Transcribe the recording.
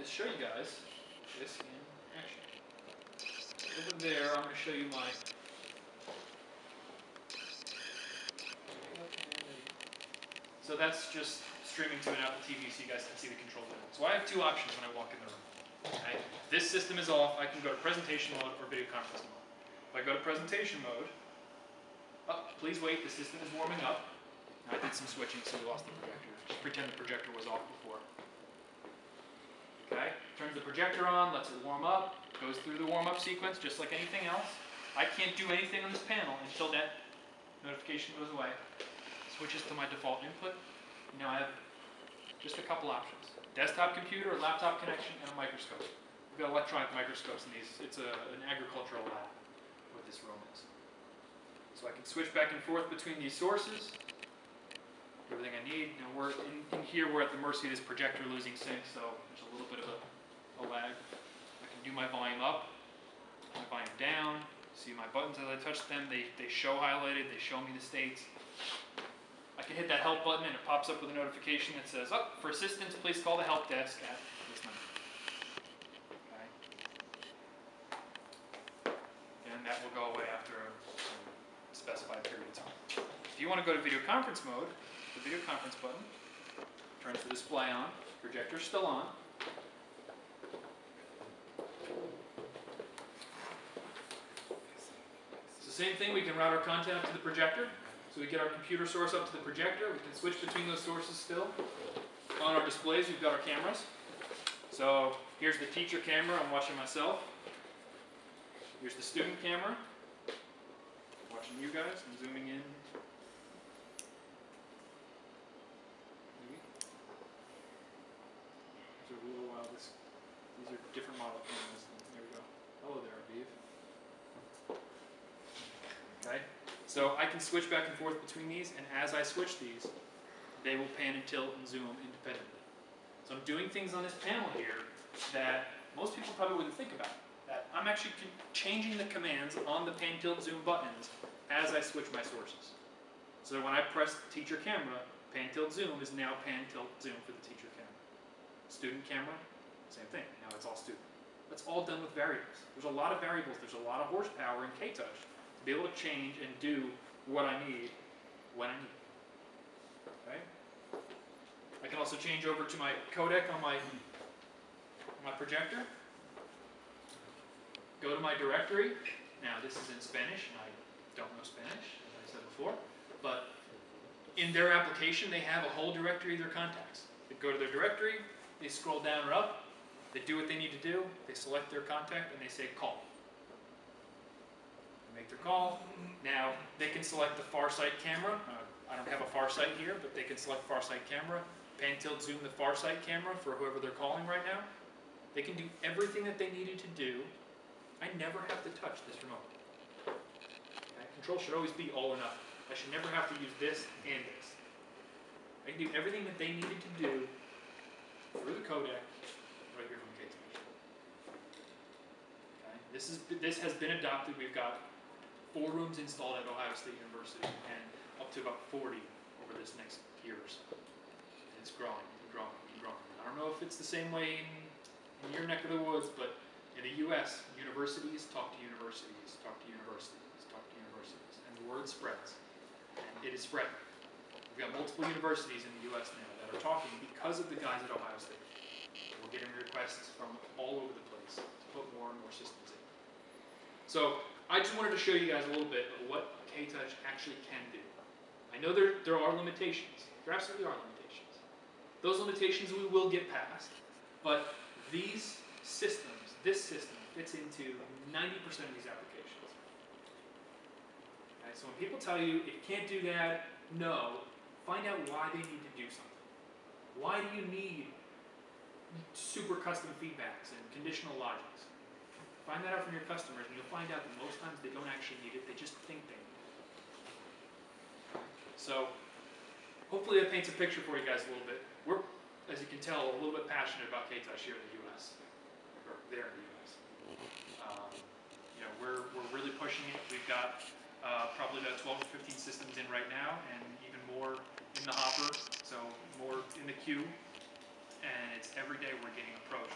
is show you guys this in action. Over there, I'm going to show you my. So that's just streaming to an Apple TV so you guys can see the control panel. So I have two options when I walk in the room. Okay? If this system is off, I can go to presentation mode or video conference mode. If I go to presentation mode, please wait, the system is warming up. I did some switching so we lost the projector. Just pretend the projector was off before. Okay, turns the projector on, lets it warm up, goes through the warm-up sequence just like anything else. I can't do anything on this panel until that notification goes away. Switches to my default input. Now I have just a couple options. Desktop computer, a laptop connection, and a microscope. We've got electronic microscopes in these. It's an agricultural lab, what this room is. So I can switch back and forth between these sources. Everything I need. Now we're in here, we're at the mercy of this projector losing sync, so there's a little bit of a lag. I can do my volume up, my volume down. See my buttons as I touch them, they show highlighted, they show me the states. I can hit that help button and it pops up with a notification that says, for assistance, please call the help desk at this number. Okay. And that will go away after a specified period of time. If you want to go to video conference mode, the video conference button turns the display on, projector's still on. It's the same thing, we can route our content up to the projector. So we get our computer source up to the projector, we can switch between those sources still. On our displays, we've got our cameras. So here's the teacher camera, I'm watching myself. Here's the student camera, watching you guys, I'm zooming in. These are a little wild. These are different model cameras. There we go. Hello there, Aviv. Okay. So I can switch back and forth between these, and as I switch these, they will pan and tilt and zoom independently. So I'm doing things on this panel here that most people probably wouldn't think about. That I'm actually changing the commands on the pan, tilt, zoom buttons as I switch my sources. So when I press teacher camera, pan, tilt, zoom is now pan, tilt, zoom for the teacher camera. Student camera, same thing. Now it's all student. That's all done with variables. There's a lot of variables. There's a lot of horsepower in KTouch to be able to change and do what I need when I need it. Okay? I can also change over to my codec on my projector. Go to my directory. Now this is in Spanish, and I don't know Spanish, as I said before. But in their application, they have a whole directory of their contacts. They go to their directory, they scroll down or up, they do what they need to do, they select their contact, and they say call. They make their call. Now, they can select the far sight camera. I don't have a far sight here, but they can select far sight camera, pan, tilt, zoom the far sight camera for whoever they're calling right now. They can do everything that they needed to do. I never have to touch this remote. Okay? Control should always be all or nothing. I should never have to use this and this. I can do everything that they needed to do through the codec right here from KTouch. Okay? This has been adopted. We've got 4 rooms installed at Ohio State University and up to about 40 over this next year or so. And it's growing and growing and growing. I don't know if it's the same way in your neck of the woods, but in the US, universities talk to universities, talk to universities, talk to universities, and the word spreads. And it is spreading. We've got multiple universities in the US now that are talking because of the guys at Ohio State. We're getting requests from all over the place to put more and more systems in. So I just wanted to show you guys a little bit of what KTouch actually can do. I know there are limitations. There absolutely are limitations. Those limitations we will get past, but these systems, this system fits into 90% of these applications. Okay, so when people tell you it can't do that, no, find out why they need to do something. Why do you need super custom feedbacks and conditional logics? Find that out from your customers, and you'll find out that most times they don't actually need it, they just think they need it. So hopefully that paints a picture for you guys a little bit. We're, as you can tell, a little bit passionate about KTouch here in the US, or there in the US. We're really pushing it. We've got probably about 12 to 15 systems in right now, and even more in the hopper, so more in the queue. And it's every day we're getting approached